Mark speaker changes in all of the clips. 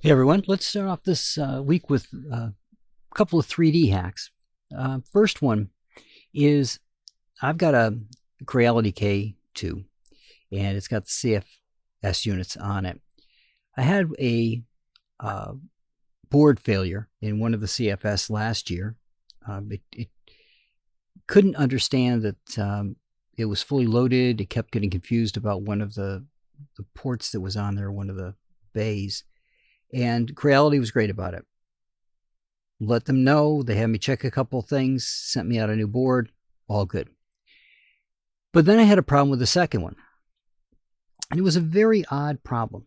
Speaker 1: Hey everyone, let's start off this week with a couple of 3D hacks. First one is I've got a Creality K2 and it's got the CFS units on it. I had a uh, board failure in one of the CFS last year. It couldn't understand that it was fully loaded. It kept getting confused about one of the ports that was on there, one of the bays. And Creality was great about it. Let them know. They had me check a couple things, sent me out a new board, all good. But then I had a problem with the second one. And it was a very odd problem.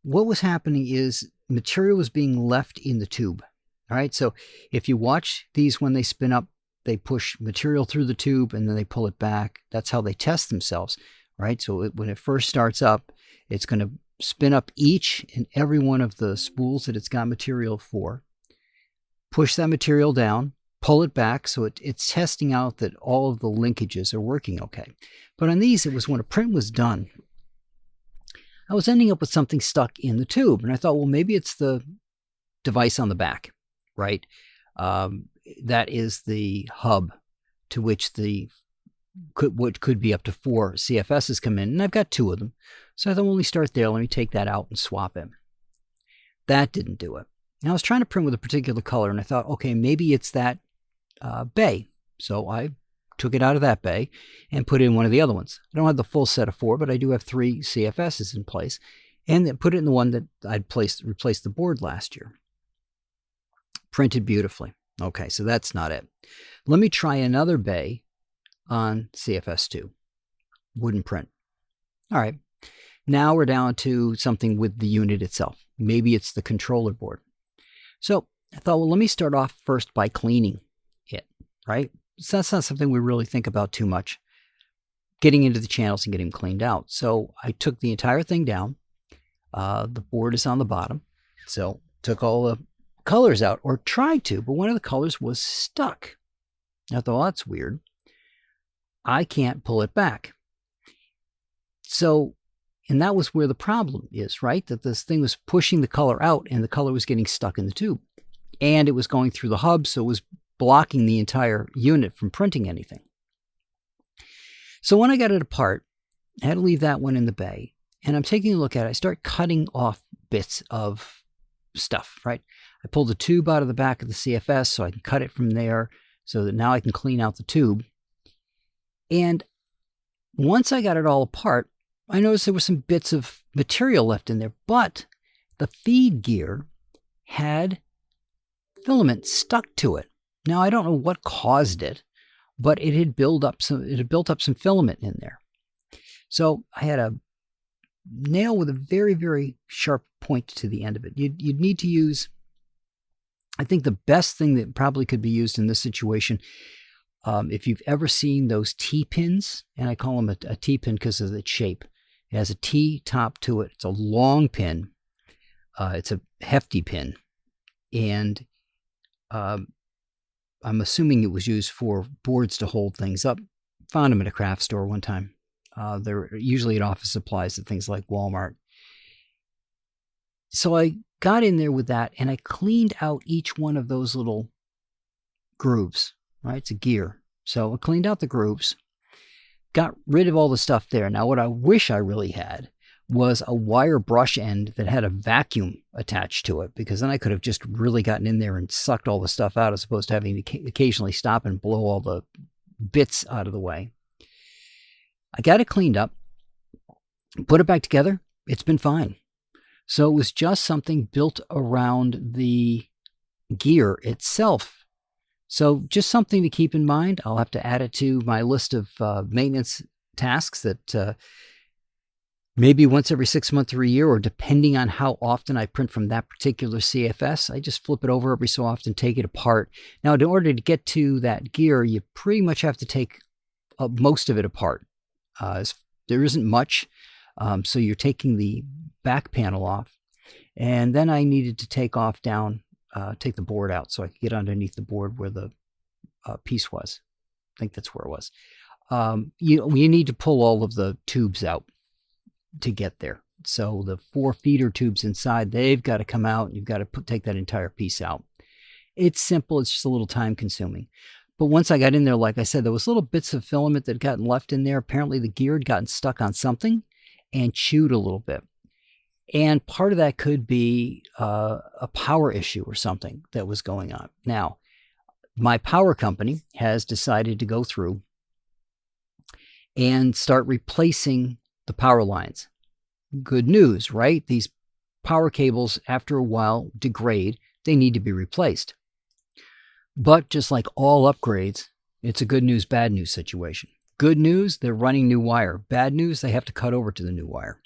Speaker 1: What was happening is material was being left in the tube. All right, so if you watch these when they spin up, they push material through the tube and then they pull it back. That's how they test themselves, right? So when it first starts up, it's going to spin up each and every one of the spools that it's got material for, push that material down, pull it back, so it's testing out that all of the linkages are working okay. But on these, it was when a print was done, I was ending up with something stuck in the tube. And I thought, well, maybe it's the device on the back, right? That is the hub to which what could be up to 4 CFSs come in. And I've got 2 of them. So I thought, well, let me start there. Let me take that out and swap it. That didn't do it. And I was trying to print with a particular color, and I thought, okay, maybe it's that bay. So I took it out of that bay and put in one of the other ones. I don't have the full set of 4, but I do have 3 CFSs in place, and then put it in the one that I'd replaced the board last year. Printed beautifully. Okay, so that's not it. Let me try another bay on CFS2. Wouldn't print. All right. Now we're down to something with the unit itself. Maybe it's the controller board. So I thought, well, let me start off first by cleaning it, right? So that's not something we really think about too much, getting into the channels and getting them cleaned out. So I took the entire thing down. The board is on the bottom. So took all the colors out, or tried to, but one of the colors was stuck. I thought, well, that's weird. I can't pull it back. So, and that was where the problem is, right? That this thing was pushing the color out and the color was getting stuck in the tube. And it was going through the hub, so it was blocking the entire unit from printing anything. So when I got it apart, I had to leave that one in the bay. And I'm taking a look at it. I start cutting off bits of stuff, right? I pulled the tube out of the back of the CFS so I can cut it from there so that now I can clean out the tube. And once I got it all apart, I noticed there were some bits of material left in there, but the feed gear had filament stuck to it. Now, I don't know what caused it, but it had built up some filament in there. So I had a nail with a very, very sharp point to the end of it. You'd need to use, I think the best thing that probably could be used in this situation, if you've ever seen those T-pins, and I call them a T-pin because of its shape. It has a T top to it. It's a long pin. It's a hefty pin. And I'm assuming it was used for boards to hold things up. Found them at a craft store one time. They're usually at office supplies at things like Walmart. So I got in there with that and I cleaned out each one of those little grooves, right? It's a gear. So I cleaned out the grooves, got rid of all the stuff there. Now, what I wish I really had was a wire brush end that had a vacuum attached to it, because then I could have just really gotten in there and sucked all the stuff out as opposed to having to occasionally stop and blow all the bits out of the way. I got it cleaned up, put it back together. It's been fine. So it was just something built around the gear itself. So just something to keep in mind. I'll have to add it to my list of maintenance tasks that maybe once every 6 months or a year, or depending on how often I print from that particular CFS, I just flip it over every so often, take it apart. Now, in order to get to that gear, you pretty much have to take most of it apart. There isn't much, so you're taking the back panel off. And then I needed to take the board out so I could get underneath the board where the piece was. I think that's where it was. You need to pull all of the tubes out to get there. So the 4 feeder tubes inside, they've got to come out. You've got to take that entire piece out. It's simple. It's just a little time consuming. But once I got in there, like I said, there was little bits of filament that had gotten left in there. Apparently the gear had gotten stuck on something and chewed a little bit. And part of that could be a power issue or something that was going on. Now, my power company has decided to go through and start replacing the power lines. Good news, right? These power cables, after a while, degrade. They need to be replaced. But just like all upgrades, it's a good news, bad news situation. Good news, they're running new wire. Bad news, they have to cut over to the new wire.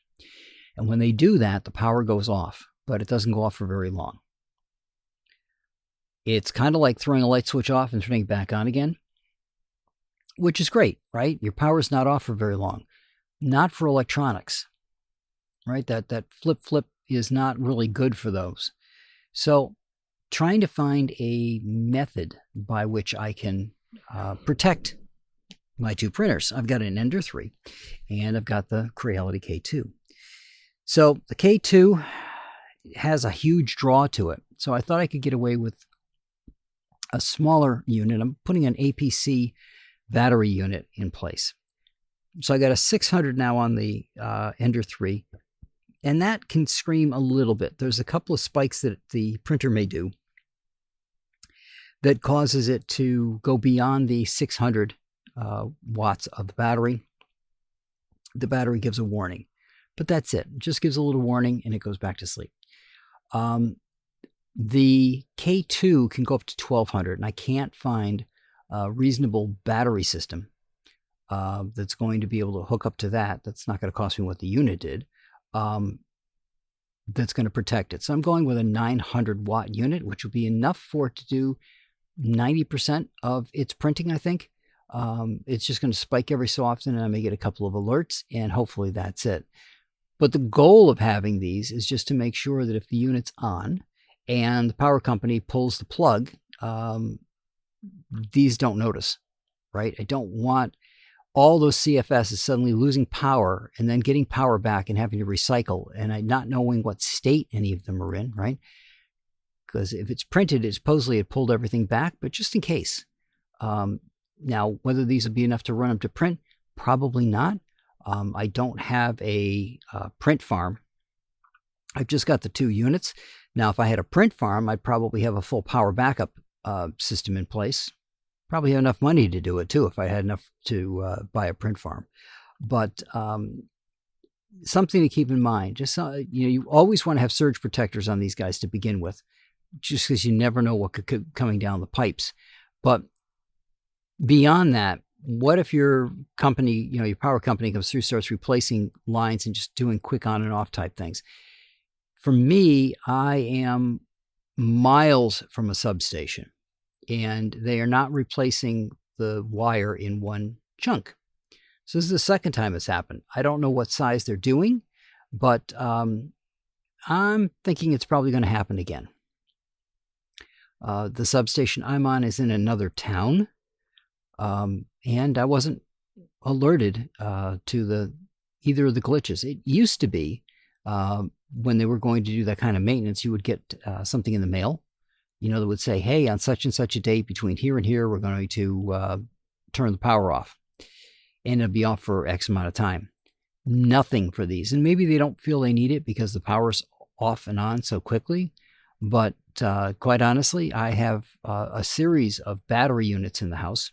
Speaker 1: And when they do that, the power goes off, but it doesn't go off for very long. It's kind of like throwing a light switch off and turning it back on again, which is great, right? Your power's not off for very long. Not for electronics, right? That flip is not really good for those. So trying to find a method by which I can protect my 2 printers. I've got an Ender 3 and I've got the Creality K2. So the K2 has a huge draw to it. So I thought I could get away with a smaller unit. I'm putting an APC battery unit in place. So I got a 600 now on the Ender 3, and that can scream a little bit. There's a couple of spikes that the printer may do that causes it to go beyond the 600 watts of the battery. The battery gives a warning, but that's it. It just gives a little warning and it goes back to sleep. The K2 can go up to 1200, and I can't find a reasonable battery system that's going to be able to hook up to that. That's not going to cost me what the unit did. That's going to protect it. So I'm going with a 900 watt unit, which will be enough for it to do 90% of its printing, I think. It's just going to spike every so often, and I may get a couple of alerts, and hopefully that's it. But the goal of having these is just to make sure that if the unit's on and the power company pulls the plug, these don't notice, right? I don't want all those CFSs suddenly losing power and then getting power back and having to recycle, and not knowing what state any of them are in, right? Because if it's printed, it supposedly it pulled everything back, but just in case. Now, whether these would be enough to run them to print, probably not. I don't have a print farm. I've just got the 2 units. Now, if I had a print farm, I'd probably have a full power backup system in place. Probably have enough money to do it too if I had enough to buy a print farm. But something to keep in mind, just you always want to have surge protectors on these guys to begin with, just because you never know what could be coming down the pipes. But beyond that, what if your company, your power company comes through, starts replacing lines and just doing quick on and off type things? For me, I am miles from a substation, and they are not replacing the wire in one chunk. So this is the second time it's happened. I don't know what size they're doing, but I'm thinking it's probably going to happen again. The substation I'm on is in another town, and I wasn't alerted to either of the glitches. It used to be when they were going to do that kind of maintenance, you would get something in the mail, that would say, hey, on such and such a date between here and here, we're going to turn the power off. And it'll be off for X amount of time. Nothing for these. And maybe they don't feel they need it because the power's off and on so quickly. But quite honestly, I have a series of battery units in the house.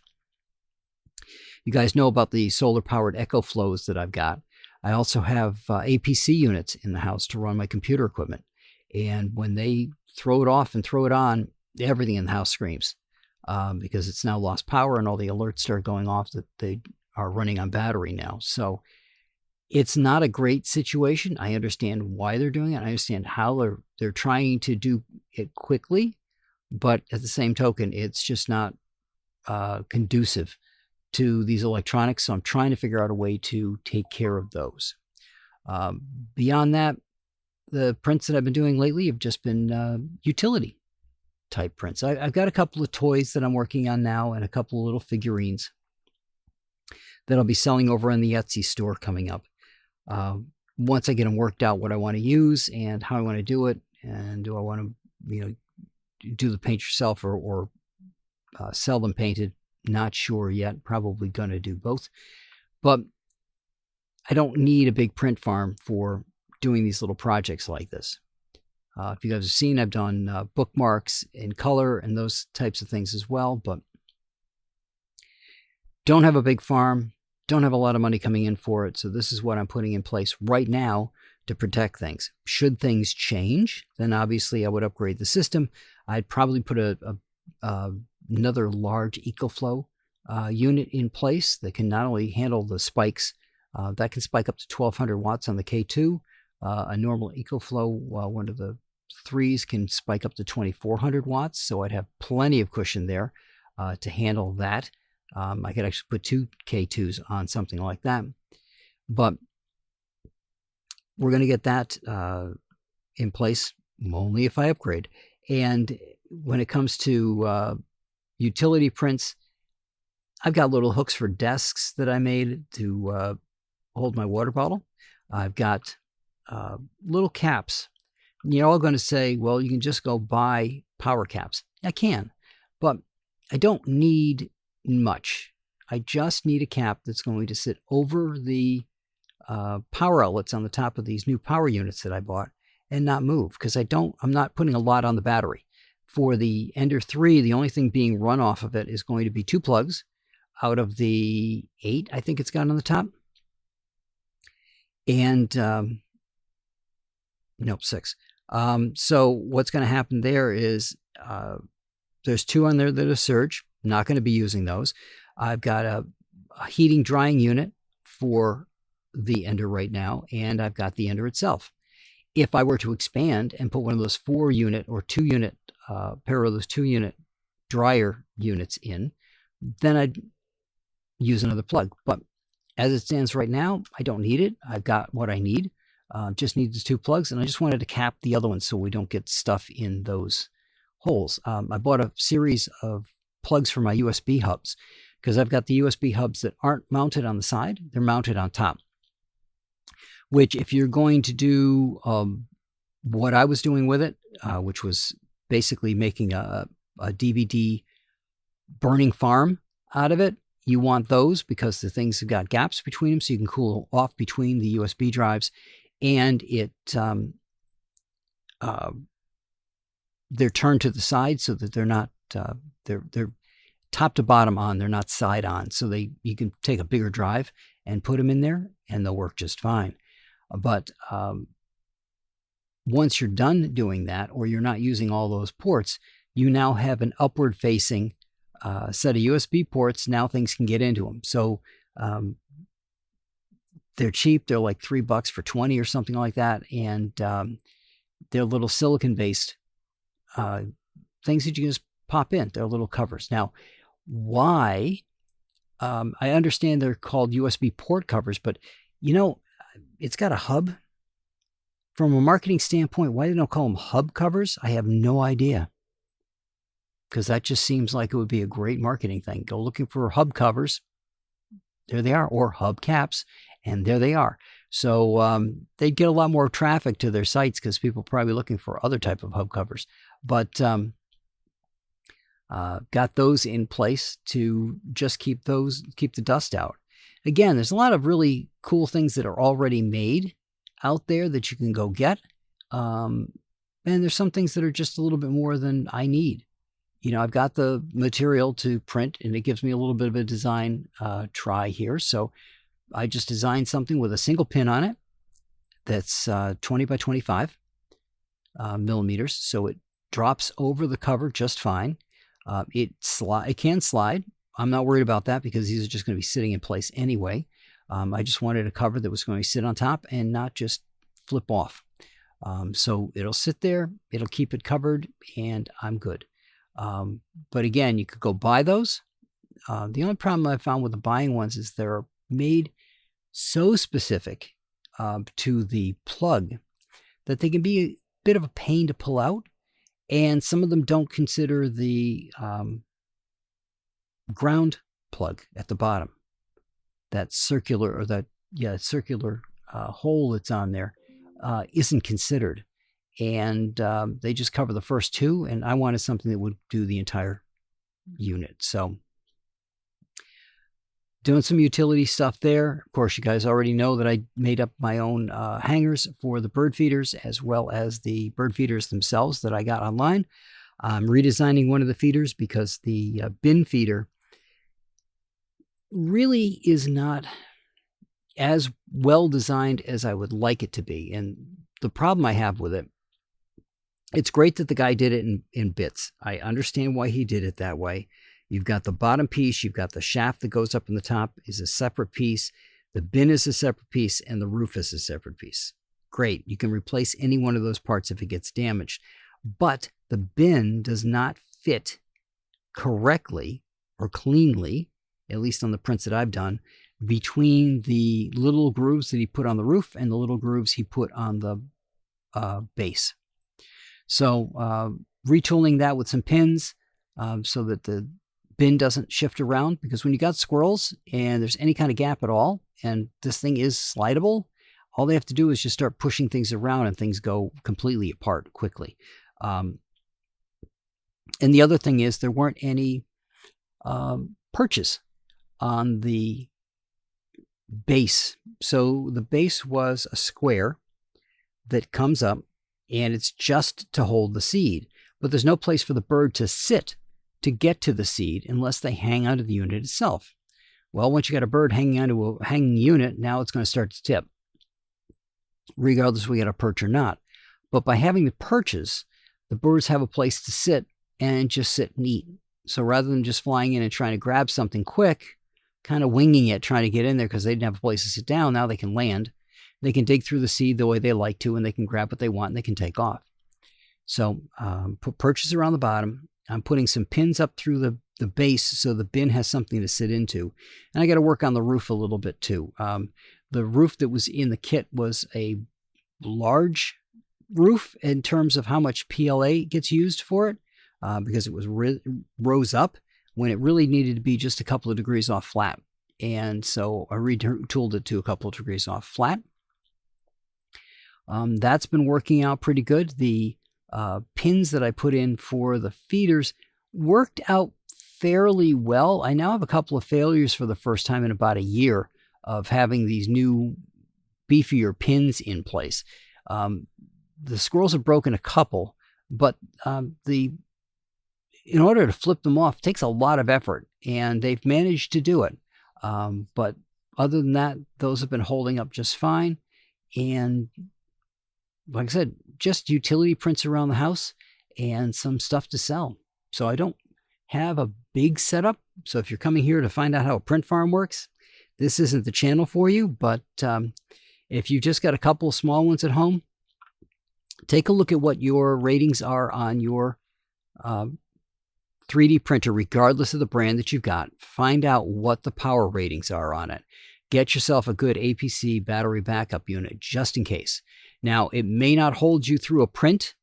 Speaker 1: You guys know about the solar-powered EcoFlows that I've got. I also have APC units in the house to run my computer equipment. And when they throw it off and throw it on, everything in the house screams because it's now lost power and all the alerts start going off that they are running on battery now. So it's not a great situation. I understand why they're doing it. I understand how they're trying to do it quickly, but at the same token, it's just not conducive to these electronics. So I'm trying to figure out a way to take care of those. Beyond that, the prints that I've been doing lately have just been utility type prints. I've got a couple of toys that I'm working on now and a couple of little figurines that I'll be selling over in the Etsy store coming up. once I get them worked out, what I want to use and how I want to do it, and do I want to, do the paint yourself or sell them painted? Not sure yet. Probably going to do both. But I don't need a big print farm for doing these little projects like this. If you guys have seen, I've done bookmarks in color and those types of things as well, but don't have a big farm, don't have a lot of money coming in for it, so this is what I'm putting in place right now to protect things. Should things change, then obviously I would upgrade the system. I'd probably put another large EcoFlow unit in place that can not only handle the spikes, that can spike up to 1200 watts on the K2. A normal EcoFlow, one of the 3s, can spike up to 2400 watts, so I'd have plenty of cushion there to handle that. I could actually put 2 K2s on something like that. But we're going to get that in place only if I upgrade. And when it comes to utility prints, I've got little hooks for desks that I made to hold my water bottle. I've got little caps. You're all going to say, well, you can just go buy power caps. I can, but I don't need much. I just need a cap that's going to sit over the power outlets on the top of these new power units that I bought and not move, because I'm not putting a lot on the battery. For the Ender 3, the only thing being run off of it is going to be 2 plugs out of the 8 I think it's got on the top. And nope, 6. So what's going to happen there is there's 2 on there that are surge. Not going to be using those. I've got a heating drying unit for the Ender right now, and I've got the Ender itself. If I were to expand and put one of those 4-unit or 2-unit pair of those 2-unit dryer units in, then I'd use another plug. But as it stands right now, I don't need it. I've got what I need. Just need the 2 plugs, and I just wanted to cap the other ones so we don't get stuff in those holes. I bought a series of plugs for my USB hubs, because I've got the USB hubs that aren't mounted on the side, they're mounted on top. Which, if you're going to do what I was doing with it, which was basically making a DVD burning farm out of it, you want those because the things have got gaps between them, so you can cool off between the USB drives, and they're turned to the side so that they're not they're top to bottom on, they're not side on, so you can take a bigger drive and put them in there and they'll work just fine. But once you're done doing that, or you're not using all those ports, you now have an upward facing set of USB ports. Now things can get into them. So they're cheap. They're like $3 for 20 or something like that. And they're little silicon based things that you can just pop in. They're little covers. Now, why? I understand they're called USB port covers, but it's got a hub. From a marketing standpoint, why they don't call them hub covers, I have no idea. Because that just seems like it would be a great marketing thing. Go looking for hub covers. There they are. Or hub caps. And there they are. So they'd get a lot more traffic to their sites because people are probably looking for other type of hub covers. But got those in place to just keep the dust out. Again, there's a lot of really cool things that are already made out there that you can go get. And there's some things that are just a little bit more than I need. I've got the material to print, and it gives me a little bit of a design try here. So I just designed something with a single pin on it that's 20 by 25 millimeters. So it drops over the cover just fine. It can slide. I'm not worried about that because these are just going to be sitting in place anyway. I just wanted a cover that was going to sit on top and not just flip off. So it'll sit there, it'll keep it covered, and I'm good. But again, you could go buy those. The only problem I found with the buying ones is they're made so specific to the plug that they can be a bit of a pain to pull out. And some of them don't consider the ground plug at the bottom. That circular, or circular hole that's on there isn't considered. And they just cover the first two, and I wanted something that would do the entire unit. So doing some utility stuff there. Of course, you guys already know that I made up my own hangers for the bird feeders, as well as the bird feeders themselves that I got online. I'm redesigning one of the feeders because the bin feeder really is not as well designed as I would like it to be. And the problem I have with it, it's great that the guy did it in bits. I understand why he did it that way. You've got the bottom piece, you've got the shaft that goes up in the top is a separate piece, the bin is a separate piece, and the roof is a separate piece. Great, you can replace any one of those parts if it gets damaged. But the bin does not fit correctly or cleanly, at least on the prints that I've done, between the little grooves that he put on the roof and the little grooves he put on the base. So retooling that with some pins so that the bin doesn't shift around, because when you got squirrels and there's any kind of gap at all, and this thing is slidable, all they have to do is just start pushing things around and things go completely apart quickly. And the other thing is there weren't any perches on the base. So the base was a square that comes up, and it's just to hold the seed. But there's no place for the bird to sit to get to the seed unless they hang onto the unit itself. Well, once you got a bird hanging onto a hanging unit, now it's going to start to tip, regardless if we got a perch or not. But by having the perches, the birds have a place to sit and just sit and eat. So rather than just flying in and trying to grab something quick, kind of winging it, trying to get in there because they didn't have a place to sit down, now they can land. They can dig through the seed the way they like to, and they can grab what they want, and they can take off. So put perches around the bottom. I'm putting some pins up through the base so the bin has something to sit into. And I got to work on the roof a little bit too. The roof that was in the kit was a large roof in terms of how much PLA gets used for it, because it was rose up when it really needed to be just a couple of degrees off flat. And so I retooled it to a couple of degrees off flat. That's been working out pretty good. The pins that I put in for the feeders worked out fairly well. I now have a couple of failures for the first time in about a year of having these new beefier pins in place. The squirrels have broken a couple, but in order to flip them off takes a lot of effort, and they've managed to do it. But other than that, those have been holding up just fine. And like I said, just utility prints around the house and some stuff to sell. So I don't have a big setup. So if you're coming here to find out how a print farm works, this isn't the channel for you. But if you just got a couple of small ones at home, take a look at what your ratings are on your 3D printer, regardless of the brand that you've got. Find out what the power ratings are on it. Get yourself a good APC battery backup unit just in case. Now, it may not hold you through a print,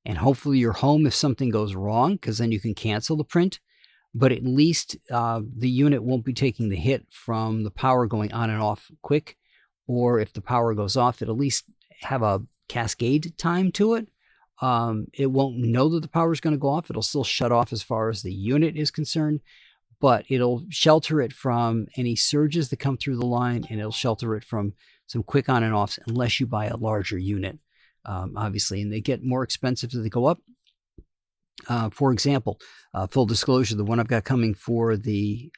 Speaker 1: and hopefully you're home if something goes wrong, because then you can cancel the print. But at least the unit won't be taking the hit from the power going on and off quick. Or if the power goes off, it'll at least have a cascade time to it. It won't know that the power is going to go off. It'll still shut off as far as the unit is concerned, but it'll shelter it from any surges that come through the line, and it'll shelter it from some quick on and offs unless you buy a larger unit, obviously, and they get more expensive as they go up. For example, full disclosure, the one I've got coming for the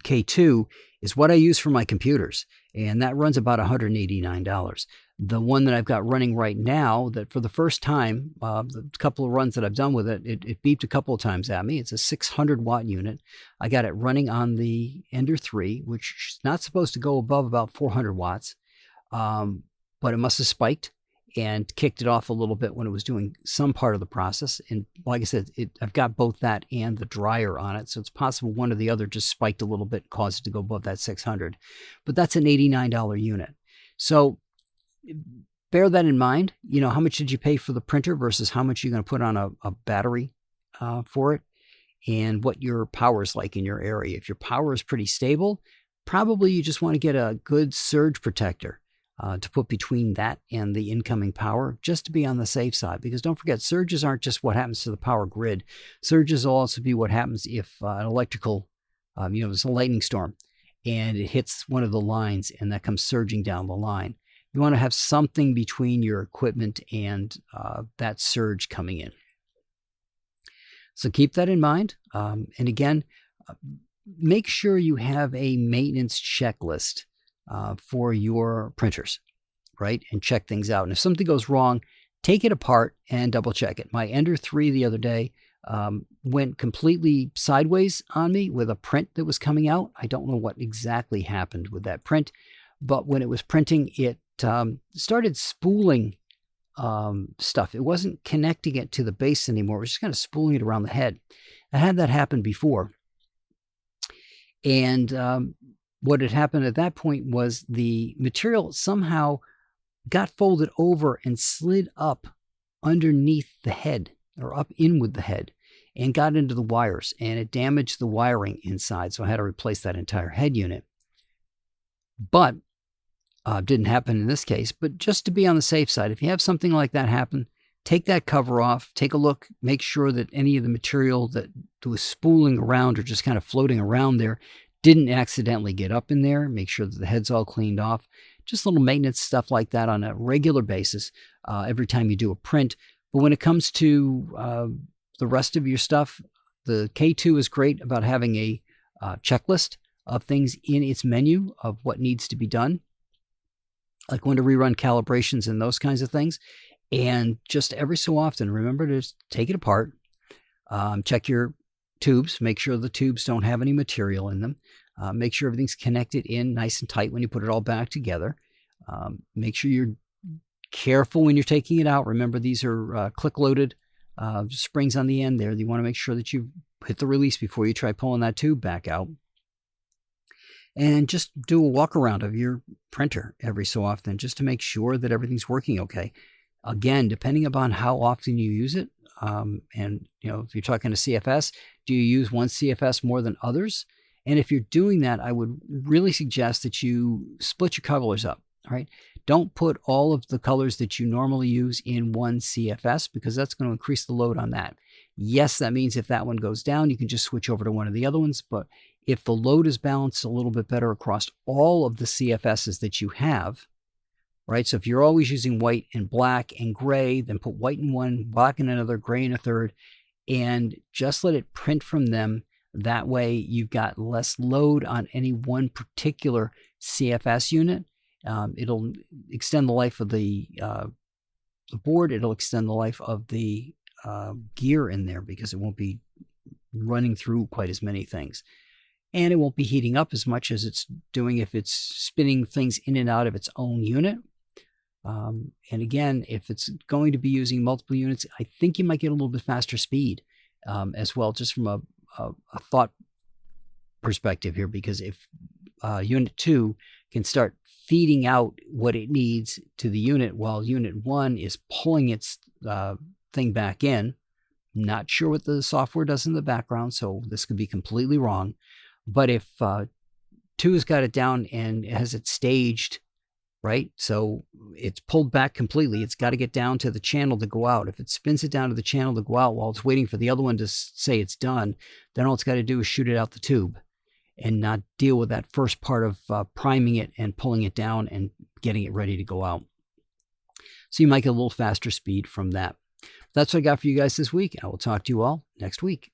Speaker 1: K2 is what I use for my computers, and that runs about $189. The one that I've got running right now, that for the first time, the couple of runs that I've done with it, it beeped a couple of times at me. It's a 600 watt unit. I got it running on the Ender 3, which is not supposed to go above about 400 watts, but it must have spiked and kicked it off a little bit when it was doing some part of the process. And like I said, I've got both that and the dryer on it, so it's possible one or the other just spiked a little bit, caused it to go above that 600. But that's an $89 unit. So bear that in mind. You know, how much did you pay for the printer versus how much you're going to put on a battery for it, and what your power is like in your area. If your power is pretty stable, probably you just want to get a good surge protector to put between that and the incoming power, just to be on the safe side. Because don't forget, surges aren't just what happens to the power grid. Surges will also be what happens if an electrical, there's a lightning storm and it hits one of the lines and that comes surging down the line. You want to have something between your equipment and that surge coming in. So keep that in mind. And again, make sure you have a maintenance checklist for your printers, right? And check things out. And if something goes wrong, take it apart and double check it. My Ender 3 the other day went completely sideways on me with a print that was coming out. I don't know what exactly happened with that print, but when it was printing, it started spooling stuff. It wasn't connecting it to the base anymore. It was just kind of spooling it around the head. I had that happen before. And what had happened at that point was the material somehow got folded over and slid up underneath the head, or up in with the head, and got into the wires, and it damaged the wiring inside. So I had to replace that entire head unit. But didn't happen in this case. But just to be on the safe side, if you have something like that happen, take that cover off, take a look, make sure that any of the material that was spooling around or just kind of floating around there didn't accidentally get up in there. Make sure that the head's all cleaned off. Just little maintenance stuff like that on a regular basis every time you do a print. But when it comes to the rest of your stuff, the K2 is great about having a checklist of things in its menu of what needs to be done, like when to rerun calibrations and those kinds of things. And just every so often, remember to just take it apart, check your tubes, make sure the tubes don't have any material in them, make sure everything's connected in nice and tight when you put it all back together. Make sure you're careful when you're taking it out. Remember, these are click-loaded springs on the end there. You want to make sure that you hit the release before you try pulling that tube back out. And just do a walk around of your printer every so often just to make sure that everything's working okay. Again, depending upon how often you use it, and if you're talking to CFS, do you use one CFS more than others? And if you're doing that, I would really suggest that you split your colors up. All right, don't put all of the colors that you normally use in one CFS, because that's going to increase the load on that. Yes, that means if that one goes down, you can just switch over to one of the other ones. But if the load is balanced a little bit better across all of the CFSs that you have, right? So if you're always using white and black and gray, then put white in one, black in another, gray in a third, and just let it print from them. That way you've got less load on any one particular CFS unit. It'll extend the life of the board. It'll extend the life of the gear in there, because it won't be running through quite as many things. And it won't be heating up as much as it's doing if it's spinning things in and out of its own unit. And again, if it's going to be using multiple units, I think you might get a little bit faster speed as well, just from a thought perspective here, because if Unit 2 can start feeding out what it needs to the unit while Unit 1 is pulling its thing back in. Not sure what the software does in the background, so this could be completely wrong. But if 2 has got it down and has it staged, right? So it's pulled back completely. It's got to get down to the channel to go out. If it spins it down to the channel to go out while it's waiting for the other one to say it's done, then all it's got to do is shoot it out the tube and not deal with that first part of priming it and pulling it down and getting it ready to go out. So you might get a little faster speed from that. That's what I got for you guys this week. I will talk to you all next week.